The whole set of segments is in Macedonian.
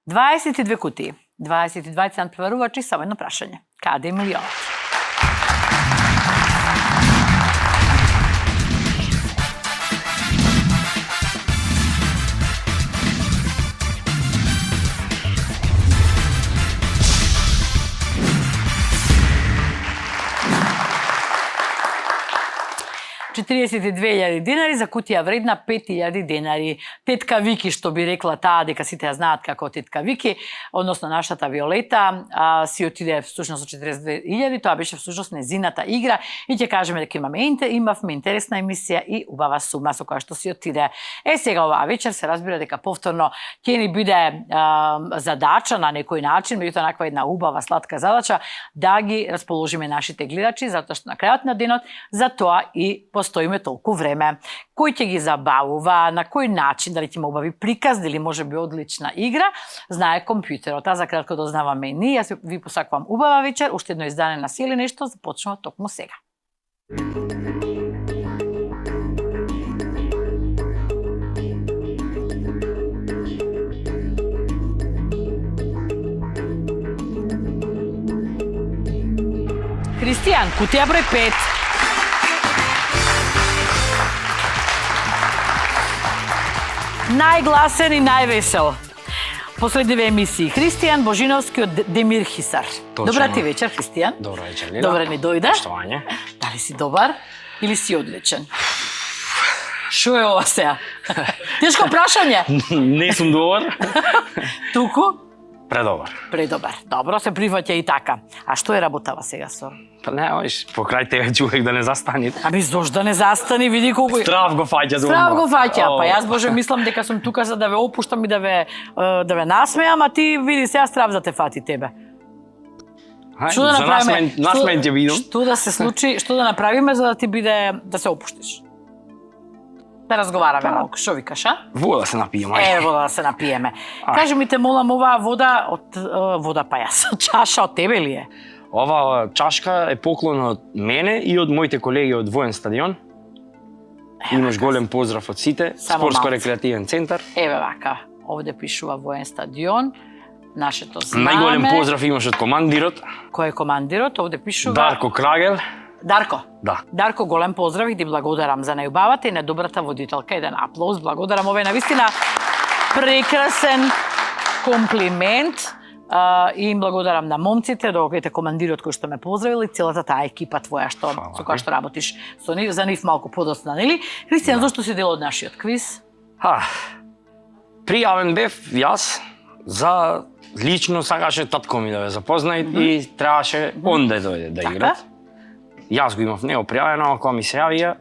22 кутии, 22 надпреварувачи, само едно прашање. Каде е милионот? $42,000 за кутија вредна $5,000. Тетка Вики, што би рекла таа, дека сите ја знаат како тетка Вики, односно нашата Виолета, си отиде всушност со $42,000, тоа беше всушност незината игра и ќе кажеме дека имавме интересна емисија и убава сума со која што си отиде. Сега оваа вечер се разбира дека повторно ќе ни биде задача на некој начин, меѓутоа наква една убава сладка задача да ги расположиме нашите гледачи, затоа што на крајот на денот за тоа и постоиме толку време. Кој ќе ги забавува, на кој начин, дали ќе има убави приказ, дали може би одлична игра, знае компјутерот. А за кратко дознаваме и ние. Јас ви посакувам убава вечер, уште едно издание на Сили нешто, започнува токму сега. Христијан, кутија број 5. Најгласен и највесел. Последниве емисии. Христијан Божиновски од Демир Хисар. Точно. Добра ти вечер, Христијан. Добра вечер, Лила. Добре ни дојде. Поштовање. Дали си добар или си одличен? Шо е ова сега? Тешко прашање. Не сум добар. Туку? Предобар. Предобар. Добро, се прифаќа и така. А што е работава сега со? Па не, оиш, покрај тебе човек да не застани. Ами зошто да не застани, види колку... Страв го фаќа. Страв го фаќа, па јас Боже мислам дека сум тука за да ве опуштам и да ве насмеам, а ти види сега страв да те фати тебе. Што да направиме? Насмен ќе видам. Што да се случи, што да направиме за да ти биде да се опуштиш? Да разговараме малку, што викаш, а? Вода се напијем, ајде. Вода да се напиеме. Кажи ми те молам, оваа вода од вода па јас, чаша од тебе ли е? Ова чашка е поклон од мене и од моите колеги од Воен стадион. Имаш голем поздрав од сите, спортско-рекреативен центар. Еве вака, овде пишува Воен стадион, нашето знаме. Најголем поздрав имаш од командирот. Кој е командирот? Овде пишува... Дарко Крагел. Дарко? Да. Дарко, голем поздрав и ти благодарам за најубавата и недобрата водителка. Еден аплауз, благодарам. Ова е навистина прекрасен комплимент. И им благодарам на момците, доколку командирот кој што ме поздравил и целата таа екипа твоја што со која што работиш со нив, за нив малку подоцна, нели? Христијан, зошто си дел од нашиот квиз? Пријавен бев јас за лично сакаше татко ми да ве запознаи и требаше он да дојде да игра. Јас го имав него пријавено, кога ми се јавија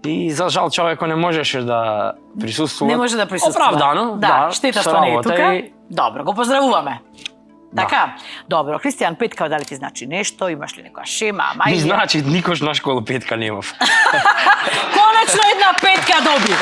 и за жал човекот не можеше да присуствува. Не може да присуствува. Оправдано, да, штета што не е тука. И... Добро, го поздравуваме. Така, добро. Христијан, петка дали ти значи нешто? Имаш ли некоја шема, мајка? Ми значи никош на школа петка немав. Конечно една петка доби.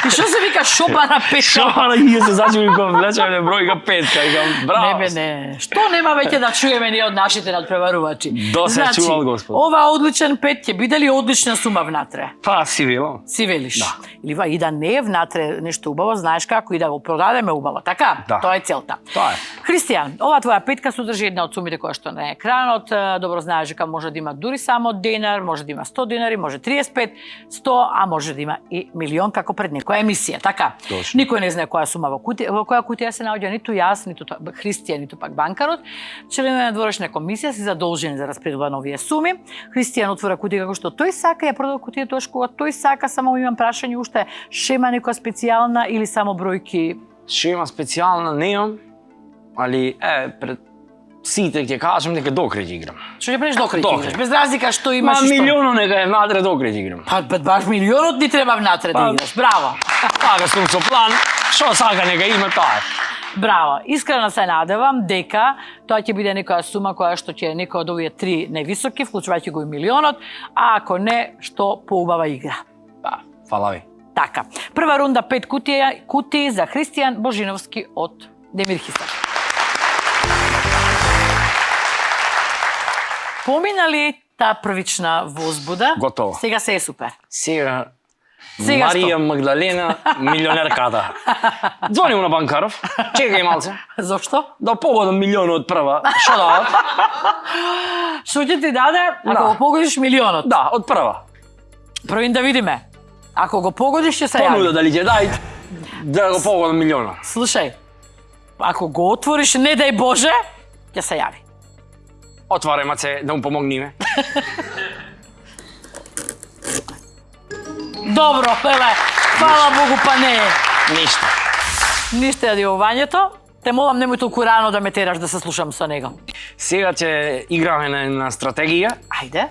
И што се вика шопара петка? Шопара и се зачуи кога влечеме бројка петка и кам браво. Не. Што нема веќе да чуеме ние од нашите надпреварувачи? Се чувал Господ. Ова одличен пет ќе биде ли одлична сума внатре? Па си велам. Си велиш. Да. Или и да не е внатре нешто убаво, знаеш како и да го продадеме убаво, така? Да. Тоа е целта. Тоа е. Христијан, ова твоја петка содржи една од сумите која што на екранот, добро знаеш дека може да има дури само денар, може да има 100 денари, може 35, 100, а може да има и милион како пред некоја емисија, така? Точно. Никој не знае која сума во која кутија се наоѓа, ниту јас, ниту Христијан, ниту пак банкарот. Членове на дворешна комисија се задолжени за распределување на овие суми. Христијан отвора кутија како што тој сака, ја продава кутија тоа кога тој сака, само имам прашање уште, шема некоја специјална или само бројки? Шема специјална немам, али пред сите ќе кажам дека докрит играм. Што ќе правиш докрит играш? Без разлика што имаш и што. Милионот нека е внатре докрит играм. Па баш милионот ни треба внатре да играш. Браво. Така сум со план, што сака нека има тоа. Браво. Искрено се надевам дека тоа ќе биде некоја сума која што ќе е некој од овие три највисоки, вклучувајќи го и милионот, а ако не, што поубава игра. Па, фала ви. Така. Прва рунда 5 кутии за Христијан Божиновски од Демир Хисар. Помина ли таа првична возбуда? Готово. Сега се е супер. Сега Сега Марија Магдалена, милионерката. Звоним на Банкаров, чекај малце, Зошто? да погодам милионот прва. Што дават? Што ќе ти даде ако Да. го погодиш милионот? Да, од прва. Првин да видиме. Ако го погодиш ќе се јави. Понуда дали ќе дај да го погодам милионот. Слушај, ако го отвориш, не дај Боже, ќе се јави. Отварај маце да му помогниме. Добро, леле, фала Богу, па не е. Ништо. Ништо е јавувањето. Те молам немој толку рано да ме тераш да се слушам со него. Сега ќе играме на една стратегија. Ајде.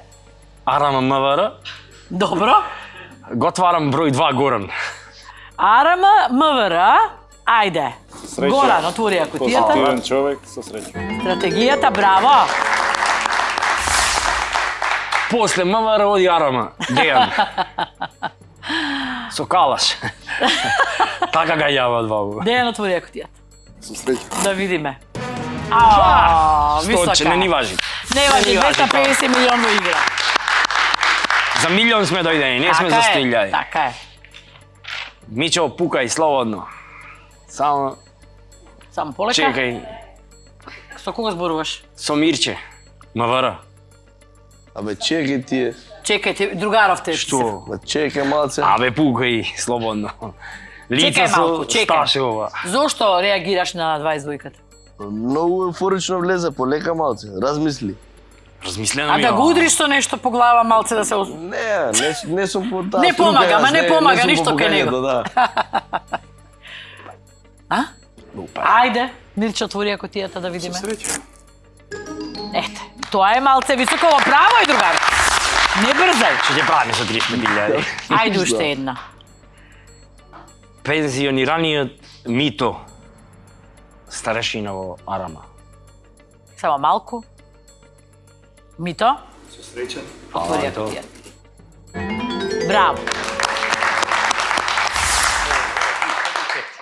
Арама МВР. Добро. Го отварам број 2 Горан. АРМ, МВР, ајде. Среќа. Горан, отвори ја кутијата. Позитивен човек со среќа. Стратегијата, браво. После МВР оди Арама. Дејан. Со калаш. Така га јава дваува. Дејан, отвори ја кутијата. Со среќа. Да видиме. Сточе, Висока. не ни важи. Не важи, Не ни важи, 250 милион во игра. За милион сме дојдени, не сме за 100.000. Така е. Мичо, пукај слободно. Само Само полека. чекај Со кого зборуваш? со Мирче. МВР. Абе, чекај тие. Чекајте, другаровте. Што? Ма чекај малце. Абе, пукај слободно. Лице Чекај малку, со чекај. Сташева. Зошто реагираш на 22-ката? Многу еуфорично влезе, полека малце. Размисли. Размислено А ми да е го ова. удриш со нешто по глава малце да се... Не сум по таа Не струка, помага, јас ма не помага, сум ништо по кај него. пукањето, Да. А? Ајде, Мирче, отвори ја кутијата да видиме. Среќа. Ете, тоа е малце високо во право и другар. Не брзај. Што ќе правиме со 35.000? Ајде уште една. Пензионираниот Мито. Старешина во Арама. Само малку. Мито, Со среќа. отвори ја Ето. кутијата. Браво.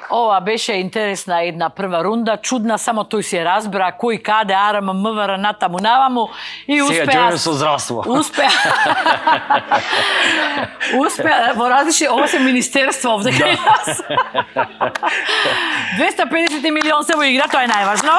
Ова беше интересна една прва рунда, чудна, само тој си ја разбра кој каде АРМ, МВР, натаму наваму и Сега успеа. ќеме со здравство. Успеа. Успеа во различни, ова се министерство овде кај нас. 250 милион се во игра, тоа е најважно.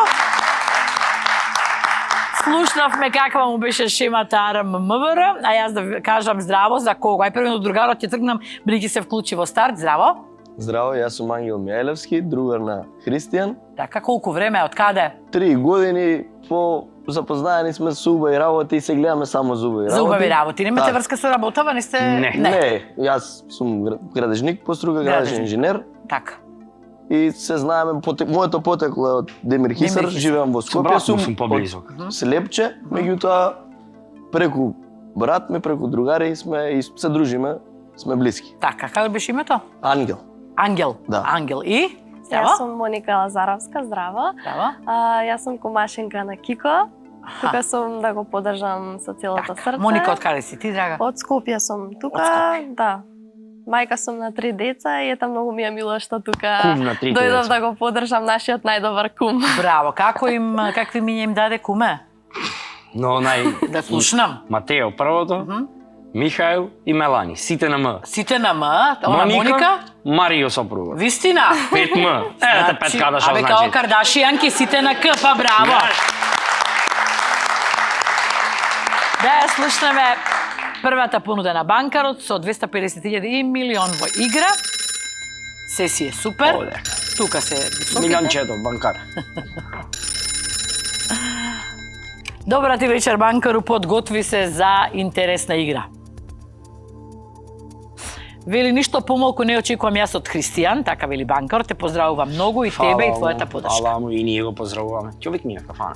Слушнавме каква му беше шемата АРМ МВР, а јас да кажам здраво за кого. Ај првено другарот ќе тргнам, бидејќи се вклучи во старт. Здраво. Здраво, јас сум Ангел Мијајлевски, другар на Христијан. Така, колку време, од каде? 3 години по запознаени сме со убави работи и се гледаме само за убави работи. За убави работи. Немате Да. врска со работава, не сте... Не. Не, јас сум градежник, по струка градежен Градежник. инженер Така. и се знаеме, моето потекло е од Демир Хисар, Демир Хисар. живеам во Со Скопје, брат му сум поблизок. од Слепче, меѓутоа преку брат ми, преку другари сме и се дружиме, сме блиски. Така, како беше името? Ангел. Ангел. Да. Ангел. И? Здраво? Јас сум Моника Лазаровска, здраво. Здраво. Јас сум комашинка на Кико. Тука сум да го поддржам со целото Така. срце. Моника, од каде си ти, драга? Од Скопје сум тука, Од Скопје. да. Мајка сум на 3 деца и ета многу ми е мило што тука Кум на 3 дојдов деца. да го поддржам нашиот најдобар кум. Браво. Какви имиња им даде куме? Но Да слушнам. Матео првото, Михаил и Мелани, сите на М. Сите на М, она Моника? Марио сопруга. Вистина? 5М. Ете 5 када што Абе, значи. као Кардашијанки, сите на К, па браво. Да ја слушнеме првата понуда на банкарот со 250.000 и милион во игра. Се си е супер. Овде. Тука се високите. Милиончето, банкар. Добра ти вечер, банкару, подготви се за интересна игра. Вели, ништо помалку не очекувам јас од Христијан, така вели банкар, те поздравувам многу и тебе и твојата подршка. Фала му и ние го поздравуваме. Човек ми е кафана.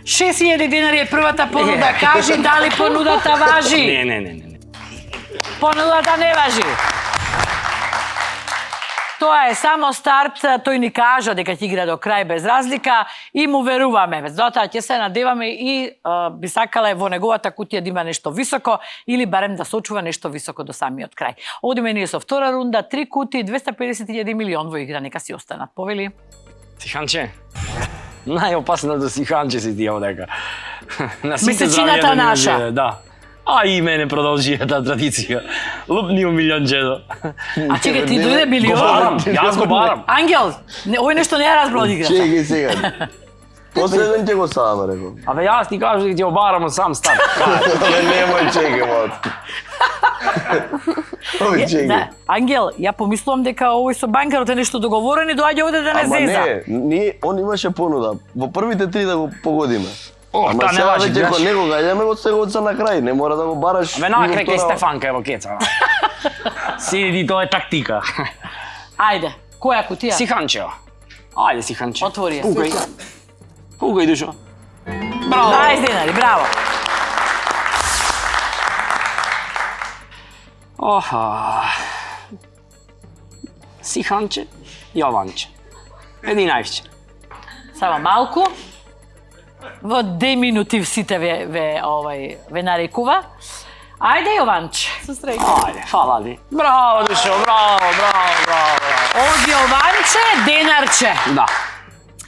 6.000 денари е првата понуда. Кажи дали понудата важи. Не. Понудата не важи. Тоа е само старт, тој ни кажа дека ќе игра до крај без разлика и му веруваме. Затоа ќе се надеваме и би сакала во неговата кутија да има нешто високо или барем да сочува нешто високо до самиот крај. Одиме ние со втора рунда, 3 кутии, 250.000 милион во игра, нека си останат. Повели? Сиханче. Најопасното сиханче си ти овдека. На сите Месечината здравје да ни наша. оживее, да. А и мене продолжи таа традиција. Лупни милионџедо. А чекај, ти дојде милион? Барам, јас го барам. Ангел, овој нешто не ја разбрал играта. Чекај сега. Последен ќе го ставаме, рекол. Абе јас ти кажам дека ќе го барам од сам старт. Немој чекај, мот. Овој чекај. Да, Ангел, ја помислувам дека овој со банкарот е нешто договорено и доаѓа овде да не Ама зеза. не, он имаше понуда. Во првите 3 да го погодиме. О, Ама та не сега важи, веќе знаеш. кога него гаѓаме го сега за на крај, не мора да го бараш. Абе накрај кај втора- Стефанка ево кеца. Сиди, тоа е тактика. Ајде, која кутија? Сиханчео. Ајде Сиханче. Отвори ја. Пукај. Пукај душо. Браво. 20 денари, браво. Оха. Сиханче, Јованче. 11. Само малку. Во 2 минути сите ве нарекува. Ајде Јованче. Со среќа. Ајде, фала ти. Браво душо, браво. Од Јованче денарче. Да.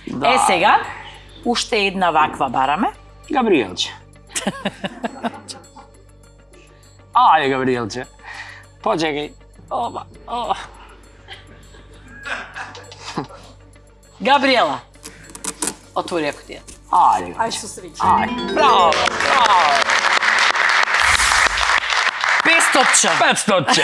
Да. Е сега, уште една ваква бараме. Габриелче. Ајде Габриелче. Почекај. Оба. Габриела. Отвори ја кутија. Ајде. Ајде со среќа. Ајде. Браво. 500. 500.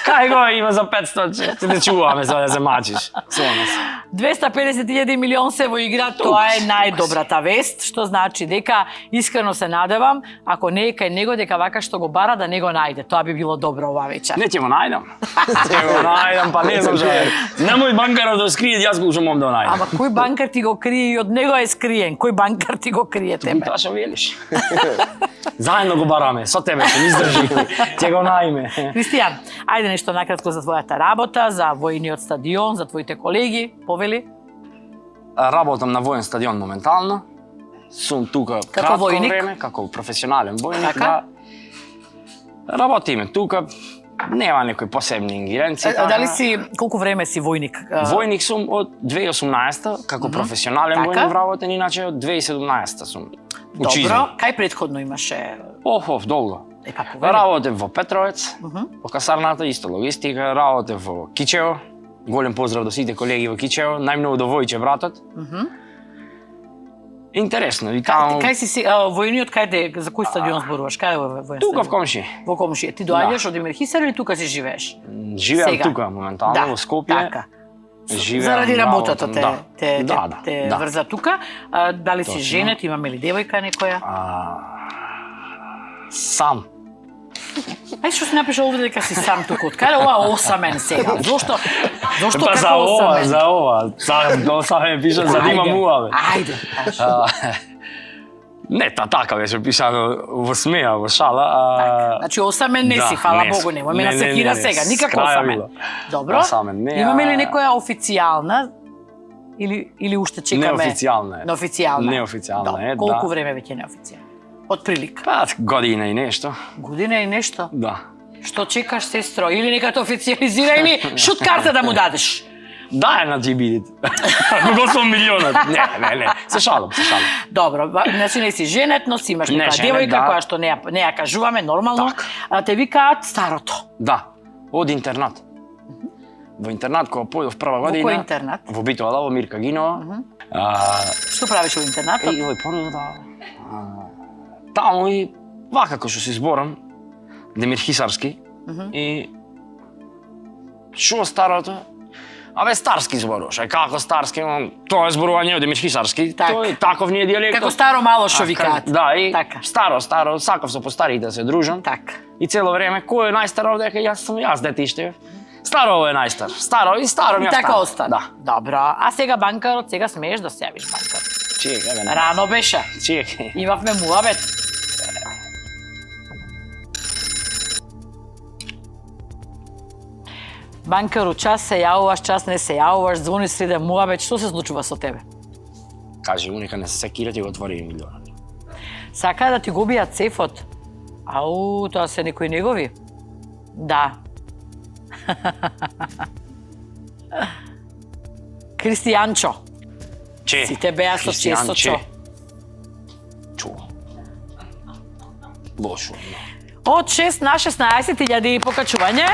Кај го има за 500? Ти те чуваме за да се мачиш. Своме се. 250.000 милион се во игра, тоа е најдобрата вест, што значи дека искрено се надевам, ако не е кај него, дека вака што го бара да не го најде. Тоа би било добро ова вечер. Не ќе го најдам. Ќе го најдам, па не знам што е. Немој банкарот да скрие, јас го уште мом да го најдам. Ама кој банкар ти го крие и од него е скриен? Кој банкар ти го крие тебе? Тоа што велиш. Заедно го бараме, со тебе ќе ни издржи. Ќе го најме. Кристијан, ајде нешто накратко за твојата работа, за војниот стадион, за твоите колеги, повели. Работам на воен стадион моментално. Сум тука кратко војник? време, како професионален војник. Така? Да. Работиме тука. Нема некои посебни ингеренции. Дали си, колку време си војник? Војник сум од 2018 како професионален Така. војник вработен, иначе од 2017 сум учизен. Добро, кај претходно имаше? Долго. Е, па повели. Работев во Петровец, во касарната, исто логистика, работев во Кичево. Голем поздрав до сите колеги во Кичево, најмногу до Војче братот. Интересно, и таму Кај си војниот, кајде, за кој стадион зборуваш? Кај е војен тука стадион? в комши. Во комшија. Ти доаѓаш од Емирхисар или тука си живееш? Живеам Сега. тука моментално во Скопје. Така. Живеам, Заради работата работам, те врза тука. Дали си Точно. женет, имаме ли девојка некоја? Сам. Ај што си напиша овде дека си сам тука? Откаде ова осамен сега? Зошто Па како за ова, осамен? за ова. Сам ме пиша за да имам муаве. Ајде, кажи. Не, така беше пишано во смеа, во шала. Значи осамен не да, си, фала не Богу, сум. немој ме насекира сега, никако Крај осамен. било. Добро. Осамен не, Имаме ли некоја официјална или уште чекаме? Неофицијална е. Неофицијална. Неофицијална Добро. е, да. Колку време веќе неофицијална? Од прилика. Па, година и нешто. Година и нешто? Да. Што чекаш, сестро? Или нека те официализира или шут карта да му дадеш? Дај на джибидит. Го сум милионат. Не. Се шалам. Добро, значи не си женет, но си имаш Не некоја женет, девојка да. која што не ја кажуваме нормално, Така. те викаат старото. Да. Од интернат. Во интернат кога појдов прва година. Во кој интернат? Во Битола, во Мирка Гинова. Што правиш во интернатот? И овој понуда. Таму и вака како што си зборам, Демир Хисарски и што старото? Абе старски зборуваш, како старски, тоа е зборување од Демир Хисарски, Так. тој таков ни е дијалектот. Како старо мало што викаат. Да, и Така. старо, сакав со постарите да се дружам. Така. И цело време, кој е најстар овде, дека јас дете иште. Старо е најстар. Старо и старо ми И е така старо. остана. Да. Добро, а сега банкарот, сега смееш да се јавиш банкар. Чекај, бе. Рано беше. Чекај. Имавме муабет. Банкару, час се јавуваш, час не се јавуваш, звони среде муабет, што се случува со тебе? Кажи му, нека не се секира, ти го отвори милионот. Сака да ти го бијат цефот? Ау, тоа се некои негови? Да. Кристијанчо, Че? сите беа со често чо. Чу. Лошо. Од 6 на 16.000 покачување.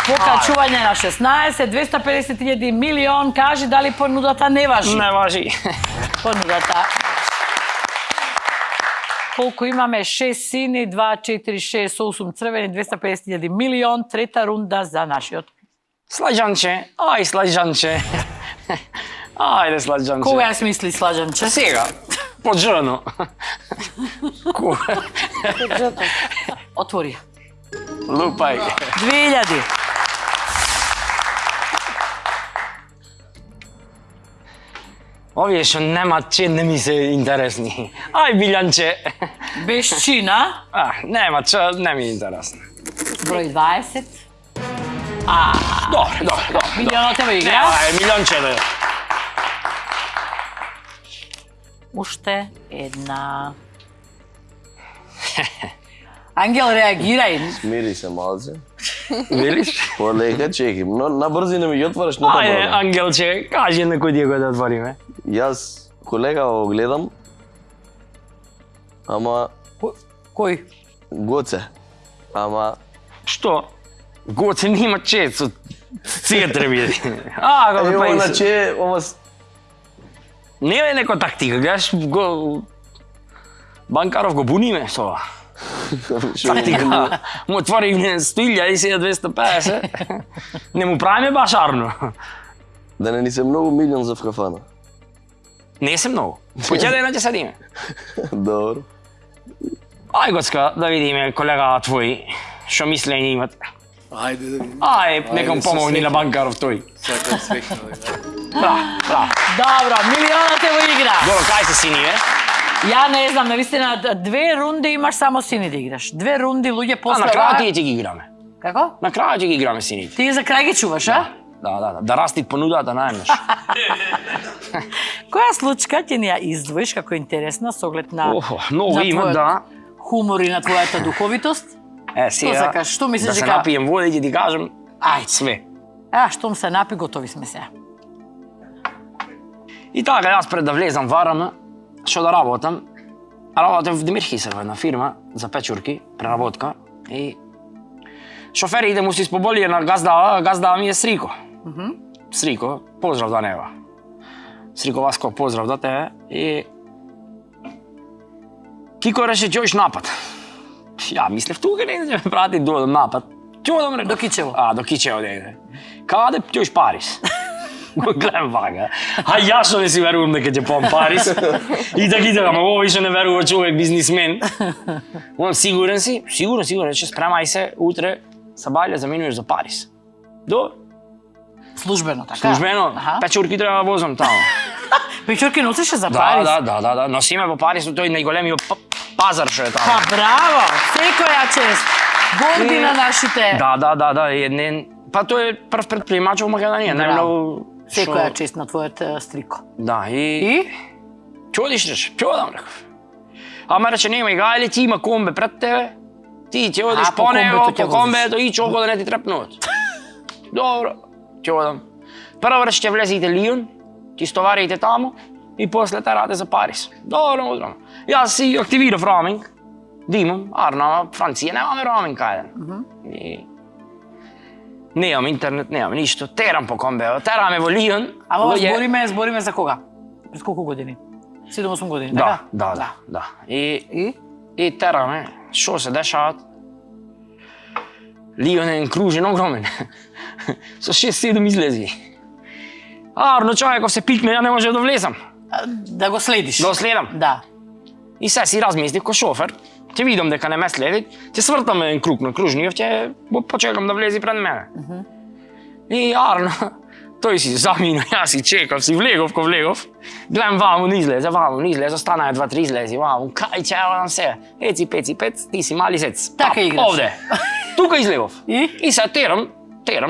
Покачување на 16, 250.000 милион. Кажи дали понудата не важи? Не важи. Понудата. Колку имаме? 6 сини, 2, 4, 6, 8 црвени, 250.000 милион. Трета рунда за нашиот. Slađanče, aj slađanče. Ajde slađanče. Кога ја смисли сладжанче? Сега, под жено. Отвори. Лупај. 2000. Овие што немаат че не ми се интересни. Ај билјанче. Без чина. Нема че, не ми е интересно. Број 20. Добро. Милионот ево игра. Милионче да. Уште една. Ангел, реагирај. Смири се малце. Велиш? Полека чеки. Но на брзина ми ги отвараш на Ајде, табора. Ангелче, кажи некој дие кој да отвориме. Јас колега го гледам. Ама Кој? Гоце. Ама Што? Гоце нема чет со цетреби. Го ево па наче ова не е некој тактика, гледаш го Банкаров го буниме со ова. Тактика. Му отвори 100.000 и сега 250. Не му правиме баш арно. да не ни се многу милион за вкафана. Не се многу. Кој да иначе седиме? Добро. Ај Гоцка, да видиме колега твој, што мислење имат. Ајде да видим. Ај, некам се помогни на среќна. Банкаров тој. Сакам среќна да играм. Браво. Добро, милионот е во игра. Добро, кај се синиве? Ја не знам, навистина 2 рунди имаш само сини да играш. 2 рунди луѓе А после на крај ова- тие ќе ги играме. Како? На крај ќе ги играме сините. Ти за крај ги чуваш, а? Да расти понудата најмнеш. Која случка ќе ни ја издвоиш како интересна со оглед на Многу на има, твојот да. хумор и на твојата духовитост? Сега, сакаш? Што мислиш да се дека- напиjem вода и ќе ти кажам Ајде. све. Штом се напи, готови сме се. И така, јас пред да влезам во РМ, што да работам, работам в Демирхисер, во една фирма за печурки, преработка, и шоферите му се испоболија на газдава ми е Срико. Срико, поздрав да нева. Срико Васко, поздрав да тебе. И Кико реше ќе одиш напад. Ја мислев тука не ќе ме прати до напад. Ќе одам реков. До Кичево. До Кичево негде. Каде ќе одиш Парис? Го гледам вака. А јас што не си верувам дека ќе поам Парис. И да ги ама ово што не верува човек бизнисмен. Он сигурен си? Сигурен, ќе спремај се утре са бајле заминуваш за Парис. До Службено, така? службено, Аха. печурки треба да возам таму. Печурки носеше за Парис? Да. Носиме во Парис, тој најголемиот пазар што е таму. Па браво! Секоја чест! Горди на нашите! Да, па тој е прв предприемач во Македонија, Браво. најмногу Секоја чест на твојот стрико. Да, и И? Ќе одиш рече, ќе одам реков. Ама рече нема играјле, ти има комбе пред тебе. Ти ќе одиш по по него, комбето ќе по комбето и чоко да не ти трепнуват. Добро, ќе одам. Прво рече ќе влезете Лион, ќе стоварите таму и после терате за Парис. Добро, удро. Јас си активирав роуминг. Да имам, арна, Франција немаме роуминг кајде. И немам интернет, немам ништо. Терам по комбео, тераме во Лион. Ама ова луѓе- збориме за кога? Пред колку години? 7-8 години, Да, така? да. И? И тераме, што се дешават? Лион е кружен огромен. Со 6-7 излези. Арно човеков се пикне, ја не може да влезам. Да го следиш. Да го следам. Да. И се си размислив ко шофер, ќе видам дека не ме следи, ќе свртам еден круг на кружниот, ќе почекам да влези пред мене. И арно, тој си замина, јас си чекав, си влегов, гледам ваму не излезе, станаа 2-3 излези, ваму, кај ќе одам сега, еци, пец, ти си мали сец. Така играш. Овде, тука излегов. И? И се терам,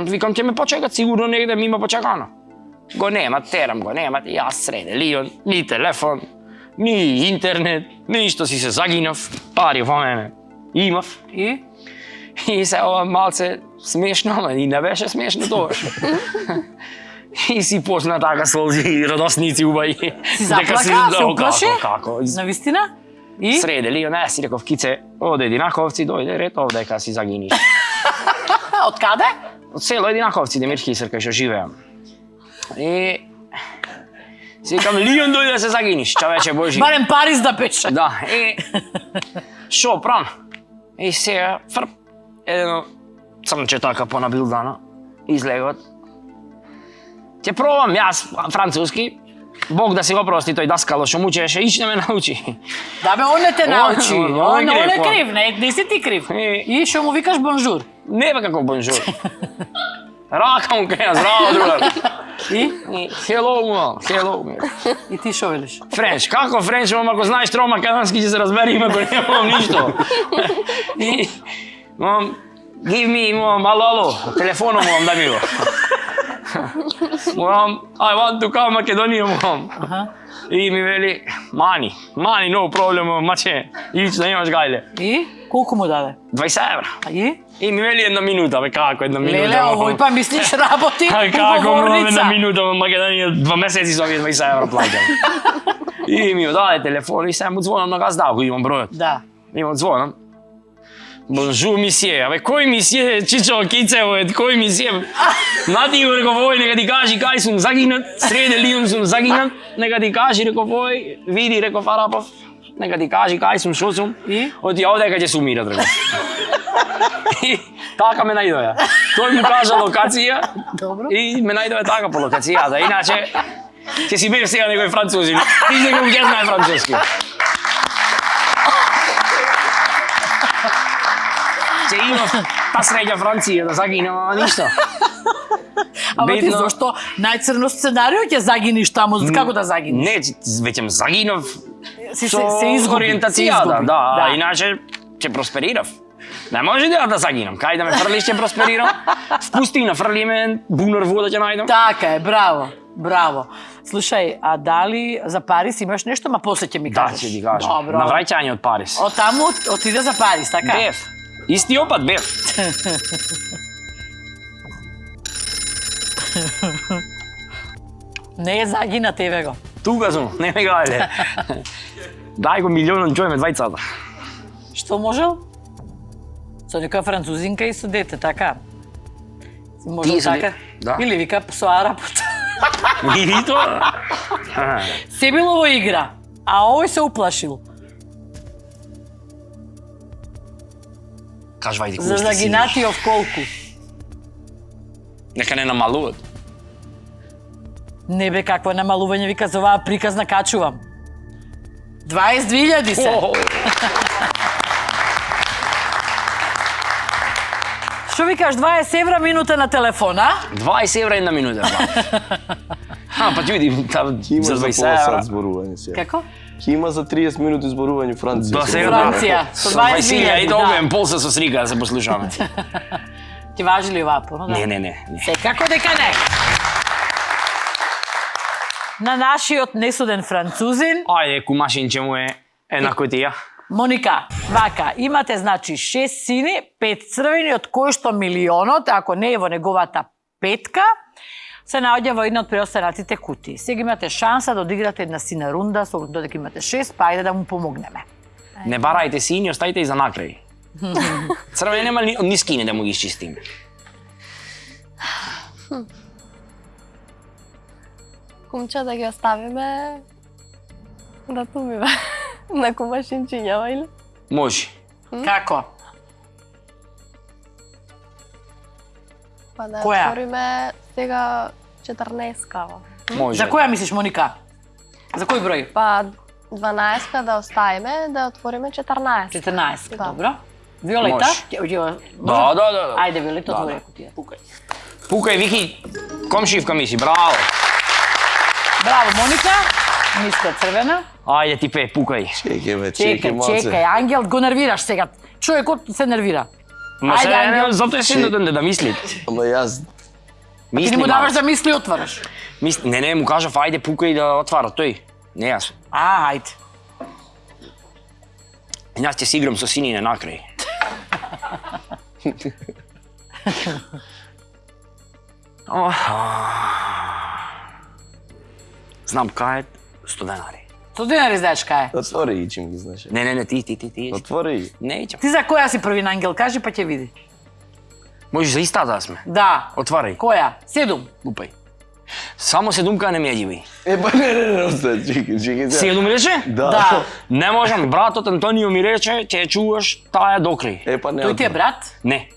викам ќе ме почекат, сигурно негде ми има почекано. Го нема, и јас среде Лион, ни телефон, ни интернет, ништо си се загинав, пари во мене имав. И се ова малце смешно, ама и не беше смешно тогаш. И си почна така солзи, радосници убави. Си заплака, се уплаши? Како? Навистина? И? Среде ли, не, си реков, кице, оде Единаковци, дојде ред овде кога си загиниш. Од каде? Од село Единаковци, Демир Хисер, кај што живеам. И си викам, Лион дојде да се загиниш, човече Божи. Барем Париз да пеше. Да, и шо прам? И сега фрп, едно црнче така понабилдано, излегот. Ќе пробам јас француски, Бог да си го прости, тој даскало што му учеше, ич не ме научи. Да бе, он не те научи. Он е Он е крив, крив, не си ти крив. И- И што му викаш бонжур. Не бе како бонжур. Рака му каја, здраво другар. И? Hello, mom, hello. И ти што велиш? Френч, како френч, мом, ако знаеш трома македонски ќе се разбериме, ако немам ништо. И, мом, give me, mom, ало, телефоном, mom, дај ми го. Mom, I want to come Makedonија, mom. И ми вели, money, no problem, mom, маче, ич да имаш гајле. И? Колку му даде? 20 евра. А и? И ми вели една минута, бе, како една минута? Леле, мом? овој па мислиш работи А како мом, една уговорница. минута во Македонија, 2 месеци со овие 20 евра плаќам. И ми го даде телефон и сега му звонам на газда, ако имам бројот. Да. И му звонам. Бонжур мисие, абе кој мисие, чичо кице, бе, кој мисие? Нати го реков ој, нека ти кажи кај сум загинат, среде Лион сум загинат, нека ти кажи, реков ој, види, реков Арапов, нека ти кажи кај сум, шо сум, И? оти овде ќе се умират, реков. И така ме најдоја. Тој му кажа локација Добро. и ме најдоја така по локацијата, иначе ќе си бев сега некој французин. Ти некој ќе знае француски. Ќе имав та среќа Франција да загинам, ама ништо. Ама ти Битно- зашто најцрно сценарио ќе загиниш таму, како да загиниш? Не, веќе загинав Се со изгуби. ориентацијата, да, а иначе ќе просперирав. Не може да загинам, кај да ме фрлиш ќе просперирам. В пустина фрли ме, бунар вода ќе најдам. Така е, браво, браво. Слушај, а дали за Париз имаш нешто, ма после ќе ми Да, кажеш? ќе ти кажам. Добро. На враќање од Париз. Од таму отиде за Париз, така? Бев. Исти опат бев. Не е загина тебе го. Тука сум, не ме гајле. Дај го милионон џојме двајцата. Што можел? Со некоја французинка и со дете, така? Си можел Ти со така? дете, да. Или вика со арапот. И тоа. Се било во игра, а овој се уплашил. Кажувај ти За кој сте си. загинатиов колку? Нека не намалуват. Не бе, какво намалување, вика за оваа приказна качувам. 22.000 се. Што викаш, 20 евра минута на телефон, а? 20 евра една минута. А, па ти види, Ќе има за за 20 пола сат евра. зборување сега. Како? Ќе има за 30 минути зборување Франција. Да, Се сега разбира. Франција, со Со 20.000, 20.000 и да. добием полса со срика да се послушаме. Ти важи ли оваа порно? Не. Секако дека не. На нашиот несуден французин, Ајде, кумашинче му е една кутија. Моника, вака, имате значи 6 сини, 5 црвени, од кои што милионот, ако не е во неговата петка, се наоѓа во една од преостанатите кутии. Сега имате шанса да одиграте една сина рунда, со оглед дека имате 6, па ајде да му помогнеме. Не барајте сини, оставите и за накрај. Црвени нема ни скини да му ги изчистиме. Кумча да ги оставиме да тумиме на кумашинчињава или? Може. Како? Па да Која? отвориме сега 14-кава. Може. За која мислиш, Моника? За кој број? Па 12-ка да оставиме, да отвориме 14. 14, Да. добро. Виолета? Може. Може? Да. Ајде, Виолета, Да, отвори да. кутија. Пукај, Вики, комшивка ми си, браво. Браво, Моника. Ниска црвена. Ајде ти пе, пукај. Чекај малце. Чекај, Ангел, го нервираш сега. Човекот се нервира. Ма Ајде, се, Ангел. затоа е синдатен да мисли. Ама јас Ти не Мисли му даваш малце. да мисли, отвараш. Не, му кажав, ајде пукај да отвара тој. Не јас. А, ајде. Јас ќе си играм со синине накрај. Знам кај е 100 денари. 100 денари знаеш кај е. Отвори ги чим ги знаеш. Не, ти. Отвори ги. Не, ичам. Ти за која си првин ангел, кажи па ќе види. Може за истата да сме. Да. Отварај. Која? 7. Лупај. Само 7 не ми ја дивај. Па не, чекай. 7 ми рече? Да. Не можам, братот Антонио ми рече, ќе ја чуваш таа докрај. Па не. Тој ти е брат? Не.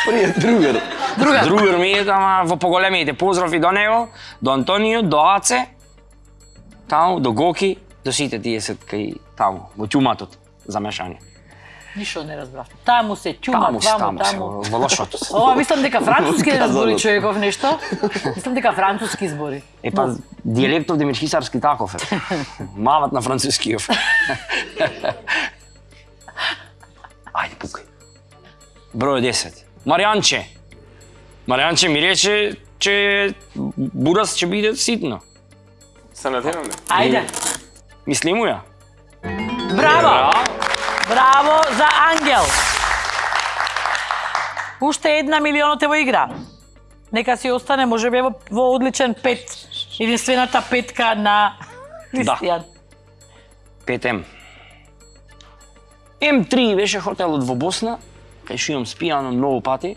Пријат другар. Другар ми е тама во поголемите поздрави до него, до Антонио, до Аце, таму, до Гоки, до сите тие се кај таму, во ќуматот за мешање. Ништо не разбрав. Таму се ќума, таму. Во лошото се. Ова мислам дека француски не разбори човеков нешто. Мислам дека француски збори. Па, дијалектов демирхисарски таков е. Малат на францускиов. Ајде, пукај. Број 10. Маријанче ми рече, че бурас ќе биде ситно. Се надеваме. Ајде. Мисли му ја? Браво! Браво за Ангел! Уште 1 милионот е во игра. Нека си остане, можеби во одличен 5. Единствената петка на Кристијан. 5M. M3 беше хотелот во Босна, кај што имам спијано многу пати.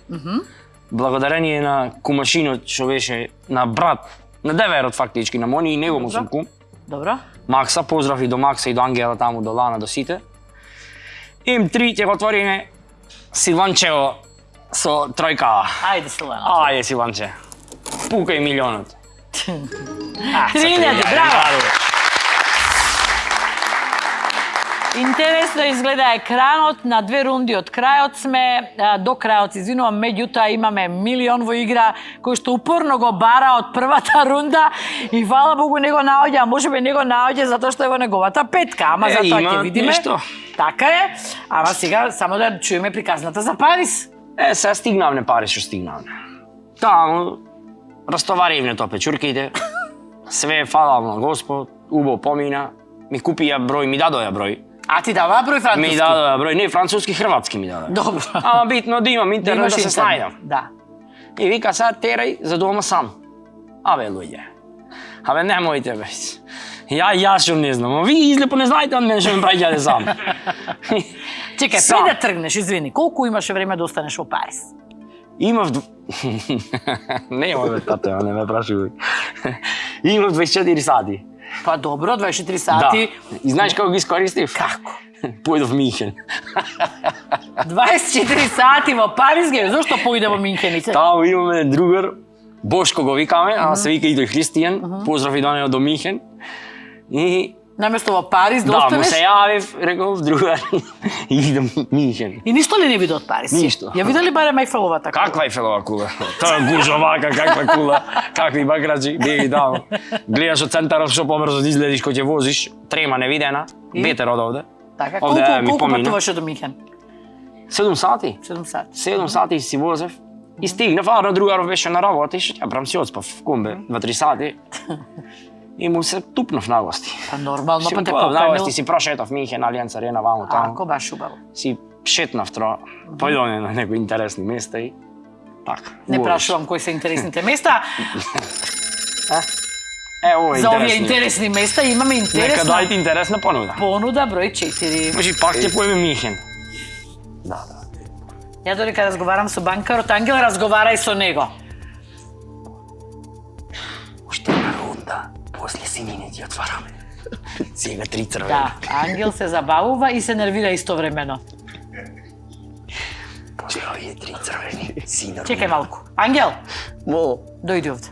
Благодарение на кумашинот што беше на брат, на деверот фактички, на Мони и него му сум кум. Добро. Макса, поздрав и до Макса и до Ангела таму, до Лана, до сите. M3 ќе го отвориме Силванчево со тројка. Ајде, Силвана. Ајде, Силванче. Пукај милионот. 3000, браво! Интересно изгледа екранот, на 2 рунди од крајот сме, до крајот, извинувам, меѓутоа имаме милион во игра, кој што упорно го бара од првата рунда и фала Богу не го наоѓа, а можеби не го наоѓа затоа што е во неговата петка, ама затоа ќе видиме. Нешто. Така е, ама сега само да чуеме приказната за Париз. Се стигнавме Париз што стигнавме. Таму растоваривме тоа печурките. Све фала на Господ, убаво помина. Ми купија број, ми дадоја број. А ти дава број француски? Ми дадоја број, не француски, хрватски ми дадоја. Добро. Ама битно да имам интернет да се снајдам. Да. И вика сега терај за дома сам. Абе луѓе. Абе немојте бе. Јас што не знам, а ви излепо не знаете од мене што ме праќате сам. Чекај, Сам. пред да тргнеш, извини, колку имаше време да останеш во Париз? Имав... Не ме тате, не ме прашувај. Имав 24 сати. Па добро, 24 сати. Да. И знаеш како ги искористив? Како? Појдов Минхен. 24 сати во Париз, ге, зошто поиде во Минхенице? Таму имаме другар, Бошко го викаме, а се вика и тој Христијан, поздрав и до него до Минхен. И Наместо во Париз да да, му останеш? се јавив, реков, другар, и идам Минхен. И ништо ли не види од Париз? Ништо. Ја видели барем Ајфеловата кула? Каква е Фелова кула? Тоа гужовака, каква кула, какви бакрачи, беги таму. Гледаш од центарот што побрзо да изгледиш кој ќе возиш, трема невидена, И? ветер од овде. Така, Овде ми колку помина. патуваше до Минхен? 7 сати. 7 сати. 7 сати си возев и стигнав, а на другаров беше на работа и што ќе правам си одспав кумбе 2-3 сати. И му се тупнав на гости. Па нормално, Си па те му појав на поканил. гости, си прошетав Минхен, Алијанс Арена, ваму таму. Ако баш убаво. Си шетнав тро, појдовме на некои интересни места и така. Не убаво прашувам кои се интересните места. Е, ова е За овие интересно. интересни места имаме Нека интересна дајте интересна понуда. понуда број 4. Може пак ќе поеме Минхен. Ја додека разговарам со банкарот, Ангел, разговарај со него. Уште една рунда, после синине ќе отвараме. Сега 3 црвени. Да, Ангел се забавува и се нервира истовремено. После овие 3 црвени. Сина. Чекај малку. Ангел, Мо, дојди овде.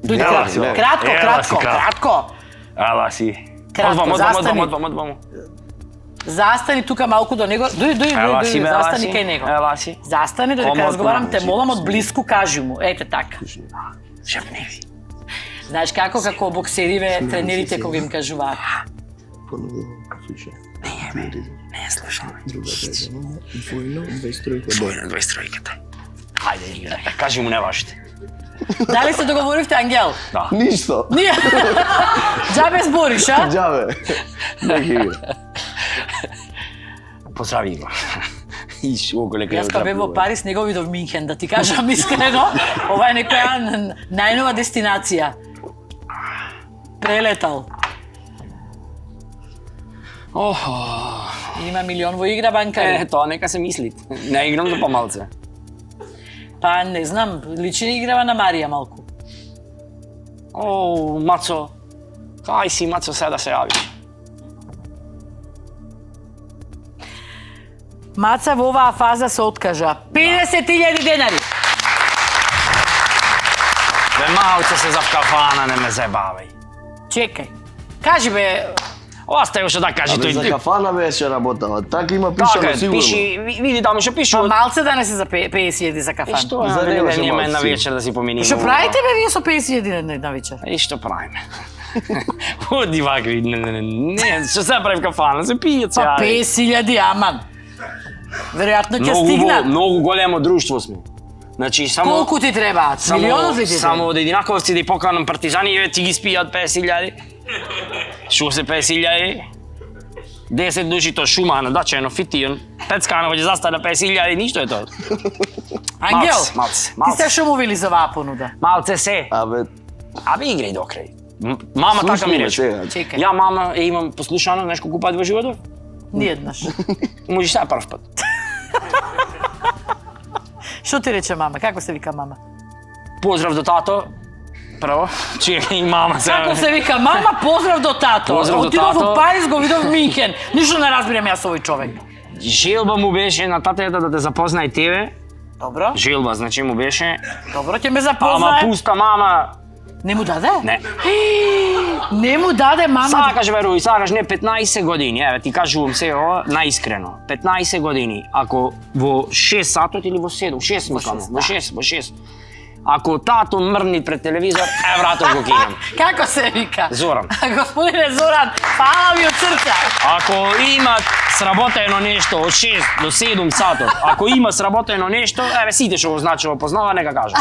Дојди Ела кратко. си, бе. Кратко, Ела си, кратко, кратко. кратко. Ала си. Кратко, застани. Одвам. Застани тука малку до него. Ела си, Дојди, бе, ела застани си. кај него. Ела си. Застани додека Комотно, разговарам, те значи. молам од блиску кажи му. Ете така. Шепни ви. Знаеш како боксериве тренерите кога им кажуваат. поново, слушај. Не слушам. Друга тема, двојно, 23 Двојна 23-ката. Хајде, играј. Кажи му не важите. Дали се договоривте, Ангел? Да. Ништо. Ние. Џабе збориш, а? Џабе. Нека игра. Поздрави го. Иш, околе кај Јас кога бев во Париз не го видов Минхен, да ти кажам искрено. Ова е некоја најнова дестинација. Прелетал. Има милион во игра банкари. Тоа нека се мисли. Не играм за помалце. Па не знам, личи играва на Марија малку. Мацо. Кај си, Мацо, сега да се јавиш. Маца во оваа фаза се откажа. 50.000 денари. Бе, малце се за кафана, не ме забавај. Чекај. Кажи бе, Остај уште да кажи Абе, тој. за кафана беше работала. Така има пишано Така, сигурно. пиши, види таму што пишува. малце да не се за 50.000 за кафан. Што За е, немаше нема малце една сигурно. вечер да си поминиме. Што правите бе вие со 50.000 на вечер? И што правиме? Оди вакви, не, што се прави в кафана, се пијат се. Па 50.000 аман. Веројатно ќе Многу стигнат. многу големо друштво сме. Значи само Колку ти требаат? Милионот ли ти само треба? од единаковци да и поканам партизани, еве ти ги спијат 50.000. Шо се 50.000? 10 души то шума на дачено фитион. Пецкано ќе застане 50.000, ништо е тоа. Ангел, малце, ти се што му вели за оваа понуда? Малце се. Абе, Абе играј до крај. Мама така ми слушни ме рече. сега. Чекај, Ја мама имам послушано нешто колку пат во животот. ниеднаш. Може сега прв пат. Што ти рече мама? Како се вика мама? Поздрав до тато. Прво, чекај и мама се. Како се вика мама? Поздрав до тато. Поздрав до Отидов тато. во Париз, го видов Минхен. Ништо не разбирам јас овој човек. Желба му беше на татета да те запозна и тебе. Добро, Желба, значи му беше. добро, ќе ме Ама запознае. пуста мама. Не му даде? Не. Не му даде мама. Сакаш веруј, сакаш не 15 години. Еве ти кажувам се ова наискрено. 15 години. Ако во 6 сатот или во 7, 6 мислам, во 6. Ако тато мрни пред телевизор, вратот го кинам. Како се вика? Зоран. Господине Зоран, фала ми од срца. Ако има сработено нешто од 6 до 7 сатот, ако има сработено нешто, еве сите што го значува познава, нека кажа.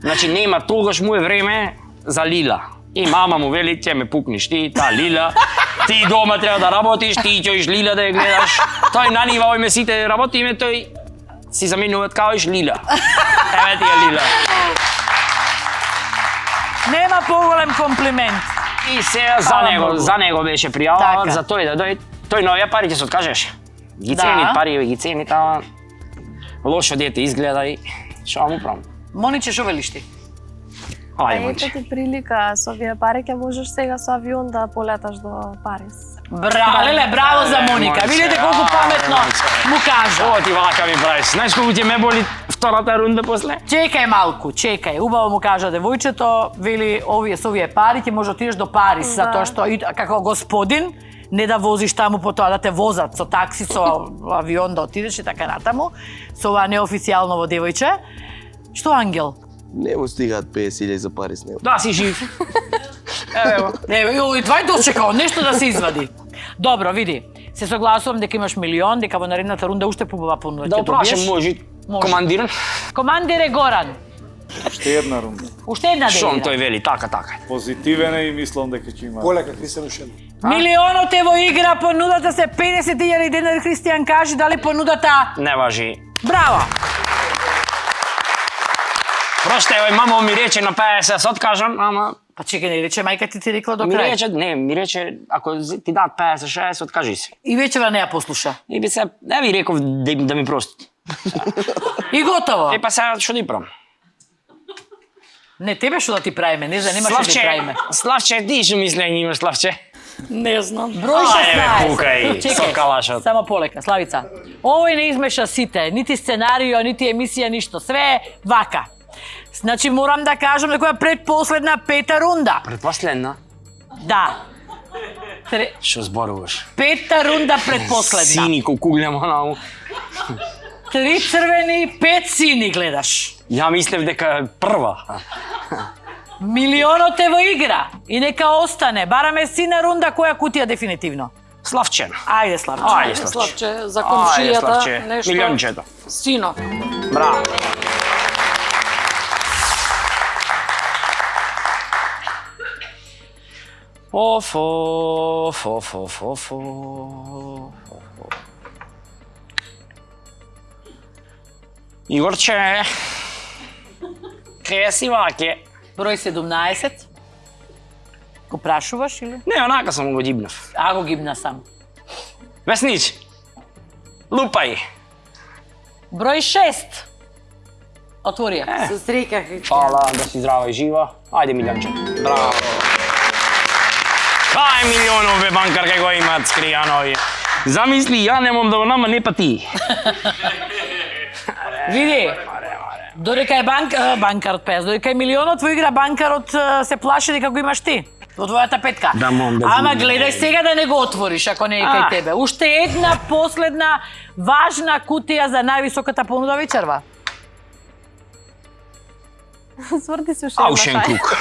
Значи нема, тогаш му е време за Лила. И мама му вели, ќе ме пукнеш ти, та Лила. Ти дома треба да работиш, ти ќоиш Лила да ја гледаш. Тој на нива овој сите работиме, тој си заменуваат каоиш Лила. Еве ти е Лила. Нема поголем комплимент. И сега за него беше пријава, Така. за тој да дојде. Тој новија пари ќе се откажеш. Ги цени Да. пари, ги цени таа. Лошо дете изгледа и што му правам. Мониче, што велиш ти? Ајде, Ето момче. ти прилика, со овие пари ќе можеш сега со авион да полеташ до Париз. Леле, браво за Моника. Мониче, Видите колку ајде, паметно Мониче. му кажа. О, ти вака ми правиш. Знаеш колку ќе ме боли втората рунда после? Чекај малку, чекај. Убаво му кажа девојчето, вели со овие пари ќе можеш да отидеш до Париз, Да. затоа што и како господин не да возиш таму потоа да те возат со такси, со авион да отидеш и така натаму, со ова неофицијално во девојче. Што Ангел? Не му стигаат 50.000 за Париз, не. Да, си жив. Еве го. И това е дочекао, нешто да се извади. Добро, види. Се согласувам дека имаш милион, дека во наредната рунда уште побава понуда Да ќе опрашам, добиеш. може. Може. Командиран. Командире Горан, Уште една рунда. уште една Што делина. тој вели, така. Позитивен е и мислам дека ќе има. Полека, Кристијан уште едно. Милионот е во игра, понудата се 50.000 денари. Христијан, кажи дали понудата... Не важи. Браво! Проште, ој мамо ми рече на 50, се откажам, ама Па чекај, не рече мајка ти рекла до ми крај. рече, не, ми рече ако ти дадат 50, 60, откажи се. И вечера не ја послуша. И би се, не ви реков да ми прости. И готово. Па сега што да правам? Не, тебе што да ти правиме, не знам, нема што да ти правиме. Славче, ти што мислење имаш, Славче? Не знам. Број Ајде, 16. пукај, со калашот. Само полека, Славица. Овој не измеша сите, нити сценарио, нити емисија, ништо. Све е вака. Значи морам да кажам дека е предпоследна пета рунда. Предпоследна? Да. Што зборуваш? Пета рунда предпоследна. Сини колку гледам онаму. 3 црвени, 5 сини гледаш. Ја мислев дека е прва. Милионот е во игра и нека остане. Бараме сина рунда која кутија дефинитивно. Славче. Ајде, Славче. Ајде, Славче. Славче, за Ајде, комшијата, Славче. нешто. Милиончето. Сино. Браво. Оф. Игорче, кај си ваке? Број 17. Го прашуваш или? Не, онака само го ѓибнав. А го гибна сам. Веснич, лупај. Број 6. Отвори ја. Со среќа Христијан. Фала, да си здрава и жива. Ајде, Милјанче. Браво. Кај милионов бе банкар кај го имат скријанови. Замисли, ја не мом да го нама, не па ти. Види. Додека е банкарот пес, додека е милионот во игра банкарот се плаши дека го имаш ти. Во твојата петка. Да, мом, да Ама видим. гледај сега да не го отвориш ако не е кај тебе. Уште една последна важна кутија за највисоката понуда вечерва. Сврти се уште Аушен круг.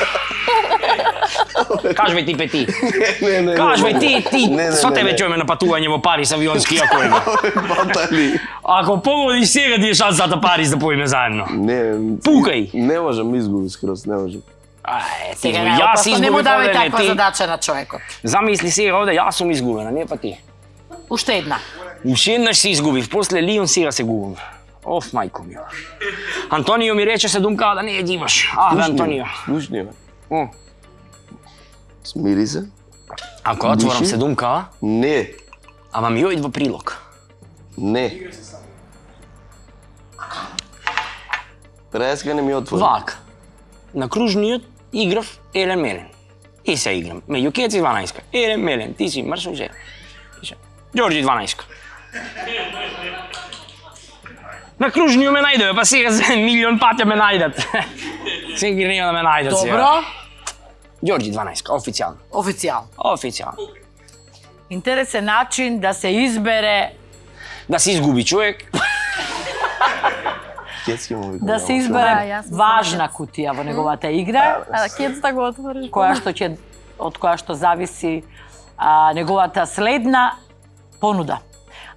Кажувај ти пети. Не. Кажувај ти, Не, со не, тебе не. чуеме на патување во Париз авионски, ако е. Батали. Ако погодиш сега ти е шансата Париз да поиме заедно. Не. Пукај. Не можам, изгуби скроз, не можам. Ај, Сега ти, не јас опасно, не му изгубив давај овде, не таква ти. задача на човекот. Замисли сега овде, јас сум изгубена, не па ти. Уште една. Уште еднаш се изгубив, после Лион сега се губам. Оф, мајко ми. Антонио ми рече се думкава да не ја ѓибаш. Бе, Антонио. Слушни, бе. О, Смири се. ако отворам Диши. се думкава, Не. ама ми оидва прилог. Не. Преска не ми отвори. Вак. На кружниот играв Елен Мелен. И се играм. Меѓу Кеци 12. Елен Мелен, ти си маршал жел. Ѓорѓи 12. На кружниот ме најдове, па сега за милион патја ме најдат. Сега нема да ме најдат сега. Добро, Ѓорѓи 12, официјално. официјално. Официјално. Интересен начин да се избере Да се изгуби човек. Кецки му викам. да се Да, избере јас сум важна кутија во неговата игра, А кец да го отвориш. од која што зависи неговата следна понуда.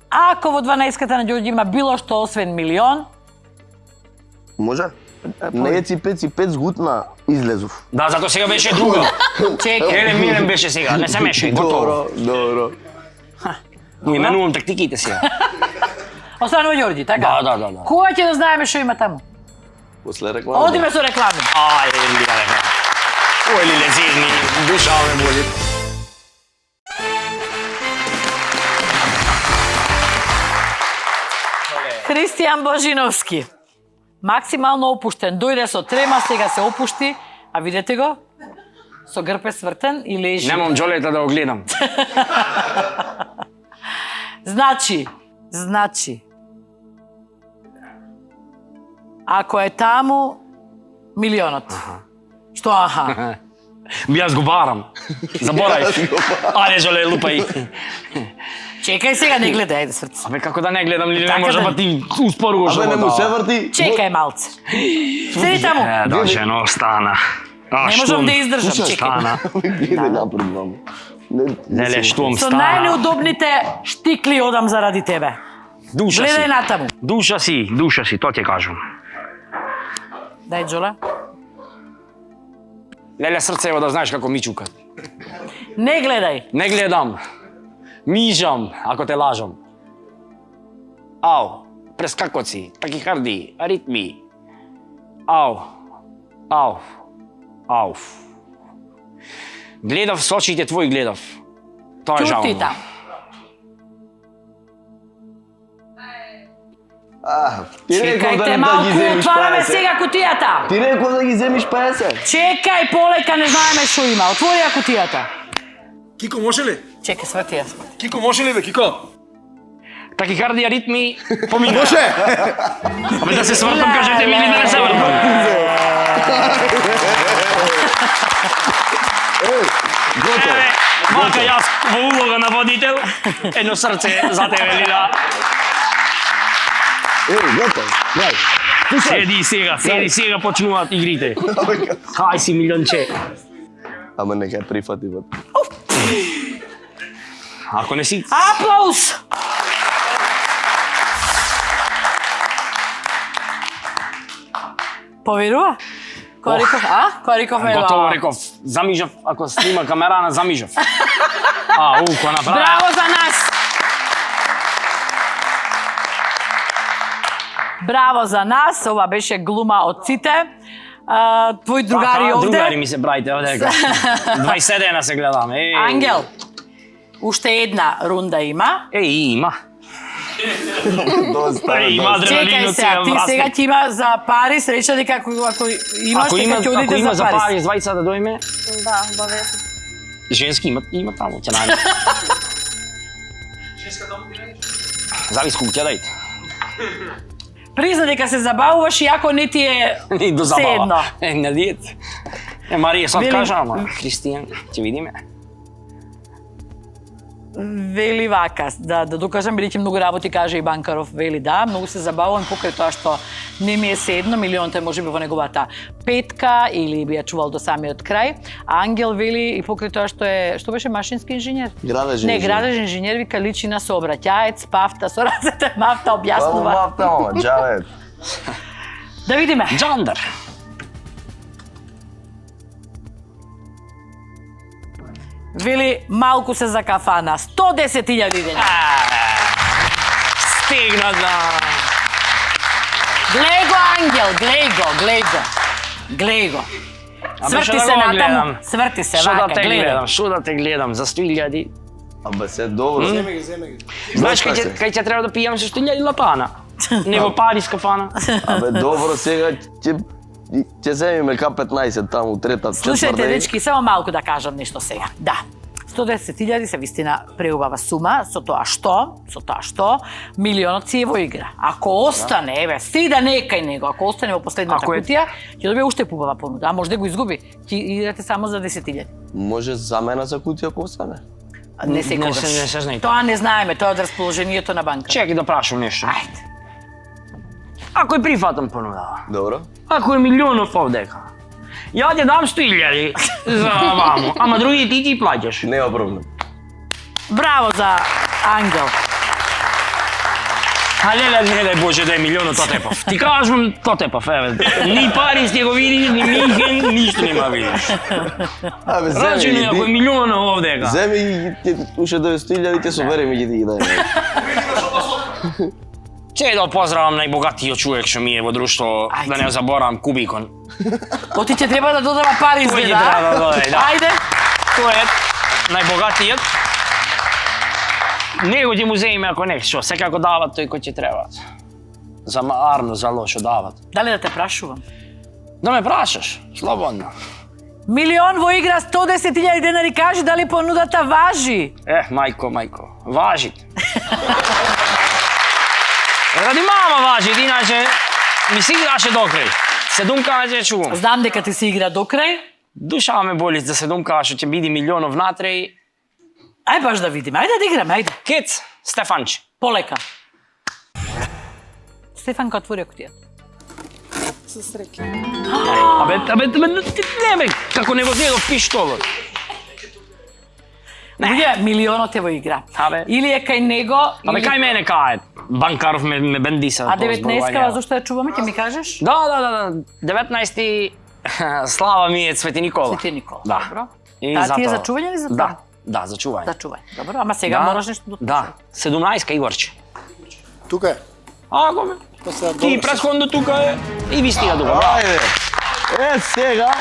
Ако во 12-ката на Ѓорѓи има било што освен милион, Може? На еци пеци пет згутна излезов. Да, зато сега беше друга. чекај. Елен Мелен беше сега, не се мешај, готово. Добро. Му именувам тактиките сега. Останува Ѓорѓи, така? Да. Кога ќе да знаеме што има таму? После реклама. Одиме со реклами. Ајде, леле. Ој, леле, зидни, душа ме боли. Христијан Божиновски. Максимално опуштен. Дојде со трема, сега се опушти, а видете го? Со грб е свртен и лежи. Немам џолета да го гледам. Значи, ако е таму, милионот. Што аха? Би јас го барам. Заборај. Ајде, жоле, лупај. Чекај сега, не гледај, ајде сврти. Абе, како да не гледам, ли не Така може, да- па ти успору го Абе, не му се живота. врти. Чекај малце. Седи таму. Да, жено, стана. Не можам да издржам, чекај. Стана. Гледај напред вам. Леле, штом Со стана. најнеудобните штикли одам заради тебе. Душа Гледај си. натаму. Душа си, тоа ќе кажам. Дај, Джола. Леле, срце, ево да знаеш како ми чука. Не гледај. Не гледам. Мижам, ако те лажам. Ау, прескакоци, такихарди, аритми. Ау. Гледав со очите твои, гледав. Тоа е жално. Чутита. Ти рекол Чекајте да ги малку, земиш отвараме 50. сега кутијата. Ти рекол да ги земиш 50. Чекај, полека, не знаеме што има. Отвори ја кутијата. Кико, може ли? Чекај, сврти ја. Кико, може ли бе, Кико? Такихарди, аритми, помина. Може! Абе да се свртам, кажете ми или да не се вртам. Готово. Мака јас во улога на водител, едно срце за тебе, Лила. Готово. Брај. Седи сега почнуваат игрите. Хај си милионче. Ама нека ја прифати бат. Ако не си... Аплаус! Поверува? Кој реков? Кој реков е Готово реков. Замижав, ако снима камерана, замижав. Кој направи? Браво за нас! Браво за нас, ова беше глума од сите. твои другари Така, овде. Другари ми се брајте овде. 20 дена се гледаме. Ангел, уште една рунда има. Има. Доста. Има доста. Чекај адреналинот сега, ти врасне. сега ти има за пари, среќа дека ако имаш, Ако дека ќе одите има за за пари. пари, звајца да дојме, Да, обавезно. женски има таму, ќе најде. Зависи колку ќе дајте. Призна дека се забавуваш и ако не ти е Ни до се едно. забава. На диет. Марија сад Вели- кажа, ама Христијан, ќе видиме. Вели вака, да докажам, бидејќи многу работи каже и Банкаров, вели да, многу се забавувам покрај тоа што не ми е се едно, милионот е можеби во неговата петка или би ја чувал до самиот крај. А Ангел вели и покрај тоа што беше машински инженер? Градежен Не, инженер. градежен инженер вика личи на сообраќаец, пафта, со рацете мафта Па објаснува. мапта, мама, джаве. Да видиме. Джандар. Вели малку се за кафана, 110.000 денари. Стигна да... Глеј го Ангел, глеј го. Абе, што Сврти да се го натаму, гледам? сврти се Што да вака, те гледај. гледам, што да те гледам за 100.000. Абе се добро. Знаеш Доста се. кај ќе треба да пијам со 100.000 лапана. Не во пари скафана. Абе добро, сега ќе земиме К15 таму трета, Слушајте, четврта. дечки, само малку да кажам нешто сега. Да. 110.000 се вистина преубава сума, со тоа што милионот си е во игра. Ако остане, еве, си да не е кај него, ако остане во последната Ако е- кутија, ќе добие уште побава понуда, а може да го изгуби. Ќе играте само за 10.000. Може замена за кутија ако остане. Не секогаш. не се знае. Тоа не знаеме, тоа е од расположението на банка. Чекај да прашам нешто. Ајде. Ако е прифатам понуда, Добро. ако е милионов овдека, ја ќе дам 100.000 за ваму, ама други ти плаќаш. Нема проблем. Браво за Ангел. А не дај Боже да е милионот Тотепов. Ти кажам Тотепов, еве. Ни Парис ќе го видиш, ни Минхен, ништо нема видиш. Абе Рачуни, ако е милиона овдека. Земи ги уште 900.000 ќе собереме ги да ги дајме. Че да поздравам најбогатиот човек што ми е во друштво, Ајде. да не заборавам Кубикон. Оти ќе треба да додава пари Тој ќе изгледа. треба да додаде, да. Ајде. Тој е најбогатиот. Него ќе му земеме ако не, што секако дават тој кој ќе требаат. За арно, за лошо дават. Дали да те прашувам? Да ме прашаш, слободно. Милион во игра, 110.000 денари, кажи дали понудата важи. Мајко, важи. Ради мама важи, иначе ми си играше до крај. 7 каѓе чувам. Знам дека ти се игра до крај. Душа ме боли за 7 каѓе што ќе биде милионов натре и... Ај баш да видиме, ајде да играме, ајде. Кец, Стефанче. Полека. Стефанка отвори кутијата. Абе, не бе, како не го зедов пиштолот. Видија, милионот е во игра. Абе. Или е кај него, Абе, кај мене кај Банкаров ме бендиса. А 19-ка, зашто ја чуваме, ќе ми кажеш? Да. 19-ти Слава ми е Цвети Никола. Свети Никола, Да. добро. И А ти е затоа- за чување или за тоа? Да, за чување. За чување, добро. Ама сега мораш нешто да... Да, 17-ка Игорче. Тука е. Ако ме. После Ти предходно тука е и ви стига добро. Ајде. Сега.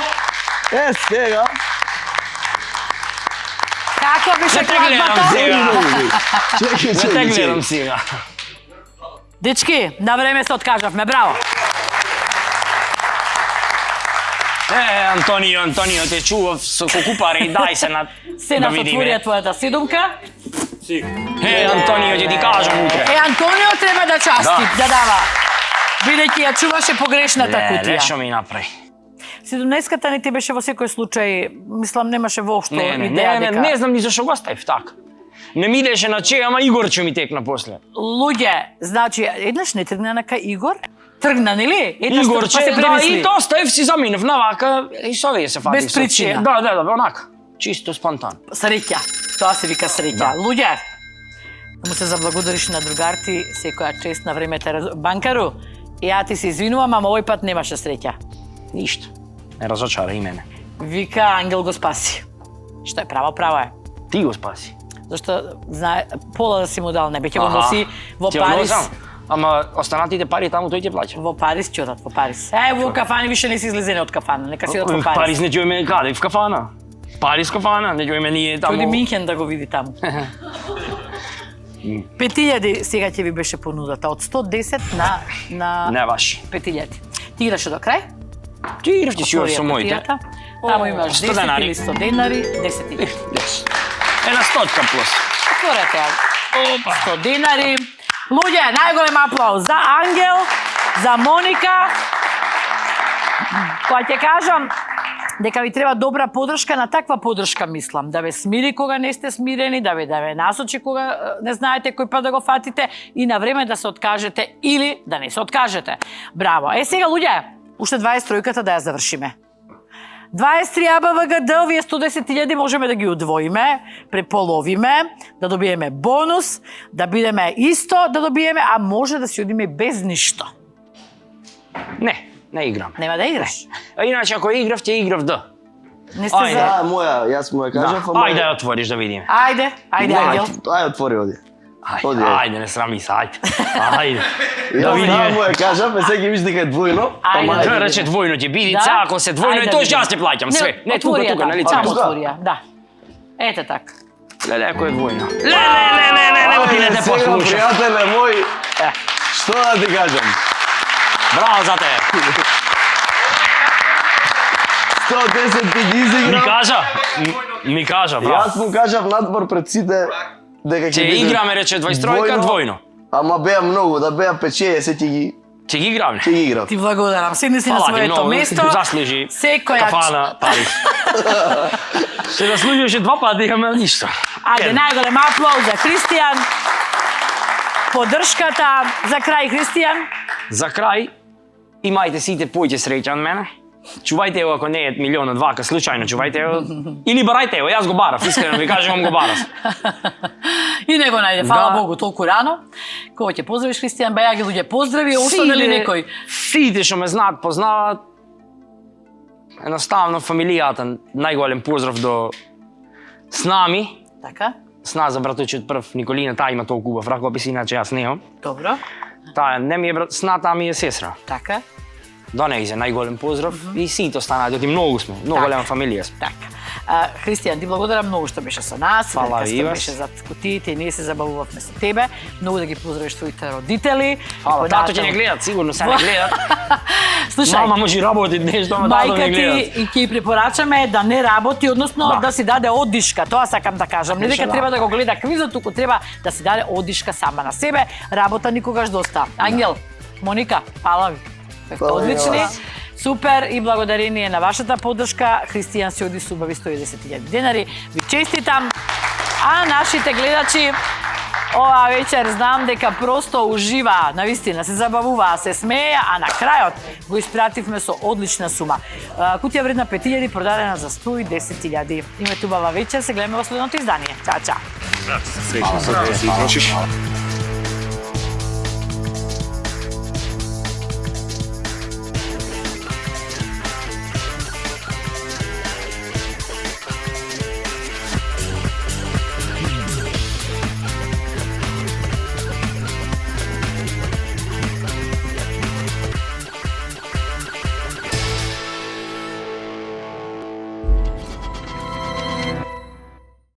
Како беше Не те гледам кладбата? сега. Не те гледам Чекај. сега. Дечки, на време се откажавме, браво. Антонио, те чував со кукупари, дај се на Се да нас видиме. отворија твојата седумка. Антонио, ќе ти кажам утре. Антонио треба да части, Да. да дава. Бидејќи ја чуваше погрешната Не, кутија. нешто ми направи. 17-ката не ти беше во секој случај, мислам немаше воопшто идеја дека... Не знам ни зашо го ставив така. Не ми идеше на че, ама Игорче ми текна после. Луѓе, значи, еднаш не тргна на кај Игор? Тргна, нели? Еднаш Игорче, па се да, премисли. и то ставив си заминав на вака и со вие се фатив. Без со причина. че. Да, онака. Чисто спонтан. Среќа. Тоа се вика среќа. Да. Луѓе, да му се заблагодариш на другарти, секоја чест на времето. Банкару, ја ти се извинувам, ама овој пат немаше среќа. Ништо. Не разочара и мене. Вика, ангел го спаси. Што е право е. Ти го спаси. Зашто знае пола да си му дал, не би ќе го Аха. носи во Ти го Парис. носам? Ама останатите пари таму тој ќе плаќа. Во Париз ќе одат, во Париз. Во кафани више не си излезени од кафана, нека си одат во Париз. Париз не ѓојме каде, в кафана. Париз кафана, не ѓојме ние таму. Оди Минхен да го види таму. 5000 сега ќе ви беше понудата, од 110 на Не баш. 5000. Ти играше до крај? Ти играв ти си со моите. Партијата. Таму имаш 100 10 денари. или 100 денари, 10.000. Една стотка плюс. Отворете ја. 100 денари. Луѓе, најголем аплауз за Ангел, за Моника. Кога ќе кажам дека ви треба добра подршка, на таква подршка мислам. Да ве смири кога не сте смирени, да ве насочи кога не знаете кој пат да го фатите и на време да се откажете или да не се откажете. Браво. Сега луѓе, уште 23-ката да ја завршиме. 23 АБВГД, овие 110.000 можеме да ги удвоиме, преполовиме, да добиеме бонус, да бидеме исто, да добиеме, а може да си одиме без ништо. Не играм. Нема да играш. А иначе ако играв, ќе играв да. Не сте Ајде. за... Да, моја, јас му ја кажав, ама... Ајде ја отвориш да видиме. Ајде, Ангел. Ајде, отвори, оди. Оди, Ајде, не срами се, ајде. Ајде. Да Јас видиме. му ја кажав, сега ќе виж дека е двојно. Ајде. ама Тој рече двојно ќе биде, Да? ако се двојно и Ајде, тоа видиме. јас ќе плаќам све. Не тука, отвори ја тука, на таму, лице. таму Тука? отвори ја, да. Ете така. Леле, ако е двојно. Леле, ти не те Сега, послуша. пријателе мој, што да ти кажам? Браво за тебе. 110 ти ги Ми изиграм. ми кажа, браво. Јас му кажав надвор пред сите дека Ќе ќе биде играме, рече 23-ка, двојно. Ама беа многу, да беа 5-60 Ќе ги играме. ќе ги играв. Ти благодарам. Седни си на Фала ти своето многу, место. заслужи. Секоја... Кафана, Париз. Се заслужуваше 2 пати, ама ништо. Ајде, најголем аплауз за Христијан. Поддршката за крај, Христијан. За крај, имајте сите поќе среќа од мене. Чувајте го ако не е милион од вака, случајно чувајте го. Или барајте го, јас го барав, искрено ви кажувам го барав. И не го најде, фала Да. Богу, толку рано. Кога ќе поздравиш Христијан, баја ги луѓе поздрави, останали некој. Сите што ме знаат, познаваат. Едноставно фамилијата, најголем поздрав до Снами. Така, Сна за братучиот прв Николина, таа има толку убав ракопис, иначе јас немам. добро. Таа не ми е брат, Сна таа ми е сестра. Така, До нејзе најголем поздрав и сите останати, оти многу сме, многу Така. голема фамилија сме. така. Христијан, ти благодарам многу што беше со нас, Фала дека и што вас. беше зад кутиите и ние се забавувавме со тебе. Многу да ги поздравиш своите родители. Фала, И тато ќе понатаму- не гледат, сигурно се не гледат. Слушај, Мама може работи нешто, ама тато мајка не ти гледат. и ќе препорачаме да не работи, односно Да. да си даде одишка, тоа сакам да кажам. Не дека Беше треба да го гледа квизот, туку треба да си даде одишка сама на себе. Работа никогаш доста. Ангел, Моника, фала ви. Бевте Фала и на одлични. вас. Супер и благодарение на вашата поддршка, Христијан се оди со убави 110.000 денари. Ви честитам. А нашите гледачи ова вечер знам дека просто уживаа, навистина се забавуваа, се смеја, а на крајот го испративме со одлична сума. Кутија вредна 5.000 продадена за 110.000. Имате убава вечер, се гледаме во следното издание. Чао, чао. Среќно се да си трошиш.